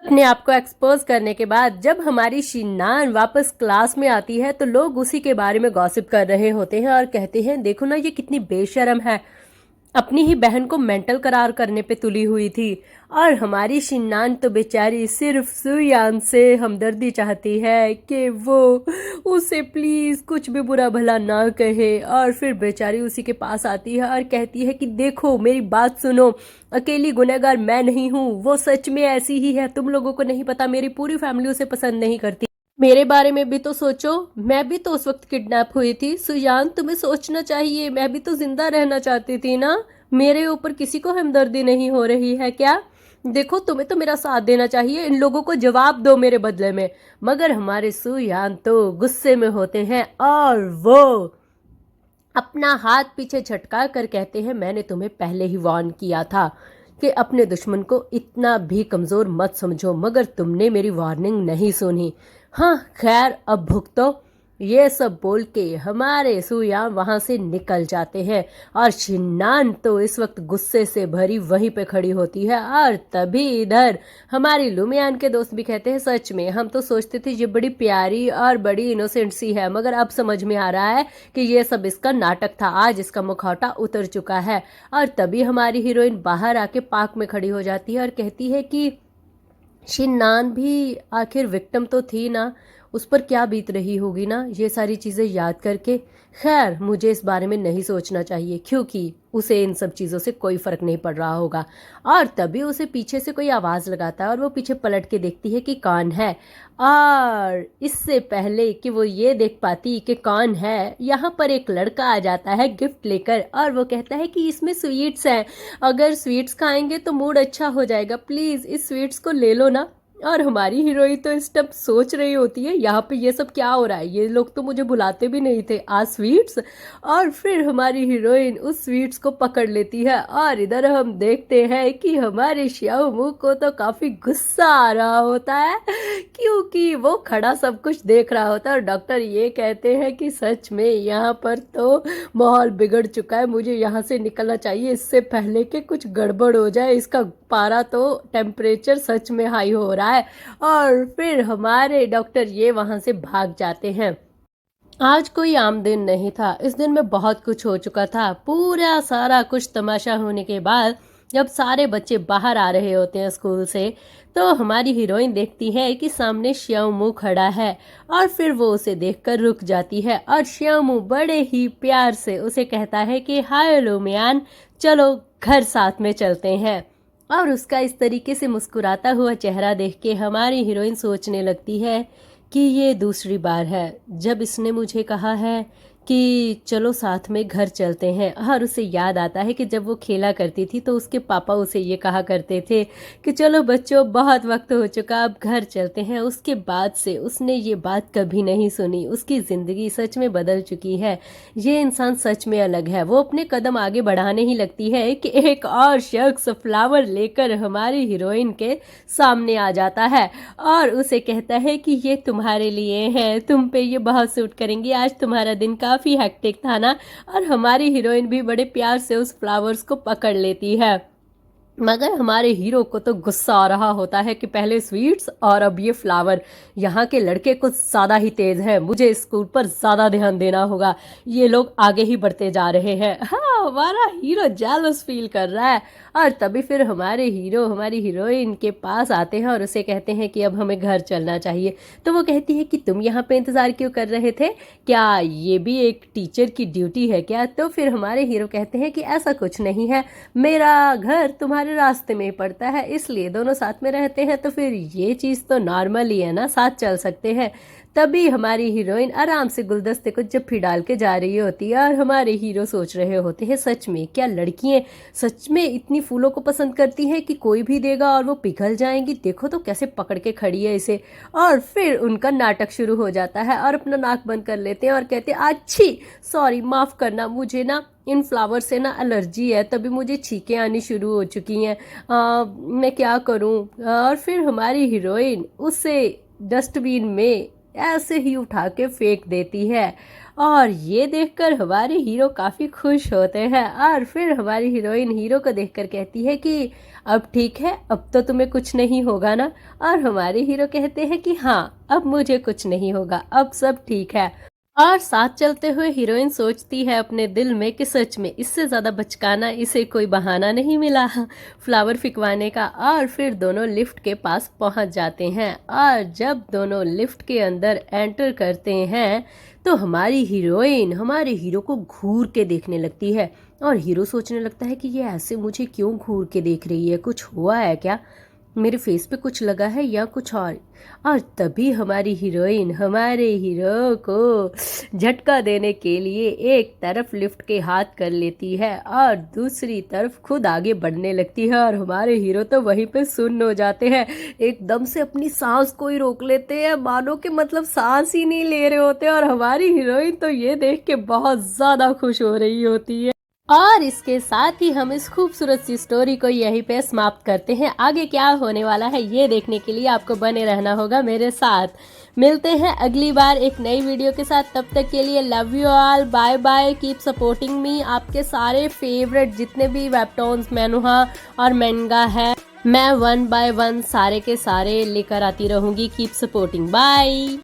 अपने आप को एक्सपोज करने के बाद जब हमारी शिनान वापस क्लास में आती है तो लोग उसी के बारे में गॉसिप कर रहे होते हैं और कहते हैं देखो ना ये कितनी बेशर्म है, अपनी ही बहन को मेंटल करार करने पे तुली हुई थी। और हमारी शिनान तो बेचारी सिर्फ सुयान से हमदर्दी चाहती है कि वो उसे प्लीज कुछ भी बुरा भला ना कहे, और फिर बेचारी उसी के पास आती है और कहती है कि देखो मेरी बात सुनो, अकेली गुनहगार मैं नहीं हूँ, वो सच में ऐसी ही है, तुम लोगों को नहीं पता, मेरी पूरी फैमिली उसे पसंद नहीं करती। मेरे बारे में भी तो सोचो, मैं भी तो उस वक्त किडनैप हुई थी। सुयान तुम्हें सोचना चाहिए, मैं भी तो जिंदा रहना चाहती थी ना। मेरे ऊपर किसी को हमदर्दी नहीं हो रही है क्या? देखो तुम्हें तो मेरा साथ देना चाहिए, इन लोगों को जवाब दो मेरे बदले में। मगर हमारे सुयान तो गुस्से में होते हैं और वो अपना हाथ पीछे झटका कर कहते हैं मैंने तुम्हें पहले ही वार्न किया था कि अपने दुश्मन को इतना भी कमजोर मत समझो, मगर तुमने मेरी वार्निंग नहीं सुनी। हाँ खैर अब भुगतो। ये सब बोल के हमारे सुयाम वहां से निकल जाते हैं और शिन्नान तो इस वक्त गुस्से से भरी वहीं पे खड़ी होती है। और तभी इधर हमारी लुमियान के दोस्त भी कहते हैं सच में हम तो सोचते थे ये बड़ी प्यारी और बड़ी इनोसेंट सी है, मगर अब समझ में आ रहा है कि ये सब इसका नाटक था, आज इसका मुखौटा उतर चुका है। और तभी हमारी हीरोइन बाहर आके पार्क में खड़ी हो जाती है और कहती है कि शिन्नान भी आखिर विक्टिम तो थी ना, उस पर क्या बीत रही होगी ना ये सारी चीज़ें याद करके। खैर मुझे इस बारे में नहीं सोचना चाहिए क्योंकि उसे इन सब चीज़ों से कोई फर्क नहीं पड़ रहा होगा। और तभी उसे पीछे से कोई आवाज़ लगाता है और वो पीछे पलट के देखती है कि कौन है। और इससे पहले कि वो ये देख पाती कि कौन है, यहाँ पर एक लड़का आ जाता है गिफ्ट लेकर और वो कहता है कि इसमें स्वीट्स हैं, अगर स्वीट्स खाएंगे तो मूड अच्छा हो जाएगा, प्लीज़ इस स्वीट्स को ले लो ना। और हमारी हीरोइन तो इस टाइम सोच रही होती है यहाँ पे ये सब क्या हो रहा है, ये लोग तो मुझे बुलाते भी नहीं थे, आज स्वीट्स। और फिर हमारी हीरोइन उस स्वीट्स को पकड़ लेती है और इधर हम देखते हैं कि हमारे श्यामू को तो काफी गुस्सा आ रहा होता है क्योंकि वो खड़ा सब कुछ देख रहा होता है। और डॉक्टर ये कहते हैं कि सच में यहाँ पर तो माहौल बिगड़ चुका है, मुझे यहाँ से निकलना चाहिए इससे पहले कि कुछ गड़बड़ हो जाए, इसका पारा तो टेम्परेचर सच में हाई हो रहा है। और फिर हमारे डॉक्टर ये वहां से भाग जाते हैं। आज कोई आम दिन नहीं था, इस दिन में बहुत कुछ हो चुका था। पूरा सारा कुछ तमाशा होने के बाद जब सारे बच्चे बाहर आ रहे होते हैं स्कूल से, तो हमारी हीरोइन देखती है कि सामने श्यामू खड़ा है और फिर वो उसे देखकर रुक जाती है और श्यामू बड़े ही प्यार से उसे कहता है कि हाय लुमियान, चलो घर साथ में चलते हैं। और उसका इस तरीके से मुस्कुराता हुआ चेहरा देख के हमारी हीरोइन सोचने लगती है कि ये दूसरी बार है जब इसने मुझे कहा है कि चलो साथ में घर चलते हैं। और उसे याद आता है कि जब वो खेला करती थी तो उसके पापा उसे ये कहा करते थे कि चलो बच्चों बहुत वक्त हो चुका, अब घर चलते हैं। उसके बाद से उसने ये बात कभी नहीं सुनी, उसकी ज़िंदगी सच में बदल चुकी है, ये इंसान सच में अलग है। वो अपने कदम आगे बढ़ाने ही लगती है कि एक और शख्स फ्लावर लेकर हमारी हीरोइन के सामने आ जाता है और उसे कहता है कि ये तुम्हारे लिए है, तुम पे ये बहुत सूट करेंगी, आज तुम्हारा दिन काफी हेक्टिक था ना। और हमारी हीरोइन भी बड़े प्यार से उस फ्लावर्स को पकड़ लेती है। मगर हमारे हीरो को तो गुस्सा आ रहा होता है कि पहले स्वीट्स और अब ये फ्लावर, यहाँ के लड़के कुछ ज़्यादा ही तेज़ हैं, मुझे स्कूल पर ज़्यादा ध्यान देना होगा, ये लोग आगे ही बढ़ते जा रहे हैं। हाँ हमारा हीरो जेलस फील कर रहा है। और तभी फिर हमारे हीरो हमारी हीरोइन के पास आते हैं और उसे कहते हैं कि अब हमें घर चलना चाहिए। तो वो कहती है कि तुम यहाँ पे इंतज़ार क्यों कर रहे थे, क्या ये भी एक टीचर की ड्यूटी है क्या? तो फिर हमारे हीरो कहते हैं कि ऐसा कुछ नहीं है, मेरा घर तुम्हारे रास्ते में ही पड़ता है, इसलिए दोनों साथ में रहते हैं, तो फिर ये चीज़ तो नॉर्मल ही है ना, साथ चल सकते हैं। तभी हमारी हीरोइन आराम से गुलदस्ते को जप्फी डाल के जा रही होती है और हमारे हीरो सोच रहे होते हैं सच में क्या लड़कियां सच में इतनी फूलों को पसंद करती हैं कि कोई भी देगा और वो पिघल जाएंगी, देखो तो कैसे पकड़ के खड़ी है इसे। और फिर उनका नाटक शुरू हो जाता है और अपना नाक बंद कर लेते हैं और कहते हैं अच्छी सॉरी माफ़ करना, मुझे ना इन फ्लावर से ना एलर्जी है, तभी मुझे छींकें आनी शुरू हो चुकी हैं, मैं क्या करूं। और फिर हमारी हीरोइन उसे डस्टबिन में ऐसे ही उठा के फेंक देती है। और ये देखकर हमारे हीरो काफ़ी खुश होते हैं और फिर हमारी हीरोइन हीरो को देखकर कहती है कि अब ठीक है, अब तो तुम्हें कुछ नहीं होगा ना। और हमारे हीरो कहते हैं कि हाँ, अब मुझे कुछ नहीं होगा, अब सब ठीक है। और साथ चलते हुए हीरोइन सोचती है अपने दिल में कि सच में इससे ज़्यादा बचकाना इसे कोई बहाना नहीं मिला फ्लावर फिकवाने का। और फिर दोनों लिफ्ट के पास पहुंच जाते हैं और जब दोनों लिफ्ट के अंदर एंटर करते हैं तो हमारी हीरोइन हमारे हीरो को घूर के देखने लगती है और हीरो सोचने लगता है कि ये ऐसे मुझे क्यों घूर के देख रही है, कुछ हुआ है क्या, मेरे फेस पे कुछ लगा है या कुछ और तभी हमारी हीरोइन हमारे हीरो को झटका देने के लिए एक तरफ लिफ्ट के हाथ कर लेती है और दूसरी तरफ खुद आगे बढ़ने लगती है और हमारे हीरो तो वहीं पे सुन्न हो जाते हैं, एकदम से अपनी सांस को ही रोक लेते हैं, मानो कि मतलब सांस ही नहीं ले रहे होते। और हमारी हीरोइन तो ये देख के बहुत ज़्यादा खुश हो रही होती है। और इसके साथ ही हम इस खूबसूरत सी स्टोरी को यहीं पे समाप्त करते हैं। आगे क्या होने वाला है ये देखने के लिए आपको बने रहना होगा मेरे साथ। मिलते हैं अगली बार एक नई वीडियो के साथ, तब तक के लिए love you all, bye bye, keep supporting me. आपके सारे फेवरेट जितने भी वेबटॉन्स मैनुहा और मेंगा है मैं 1 by 1 सारे के सारे लेकर आती रहूंगी। Keep supporting, bye.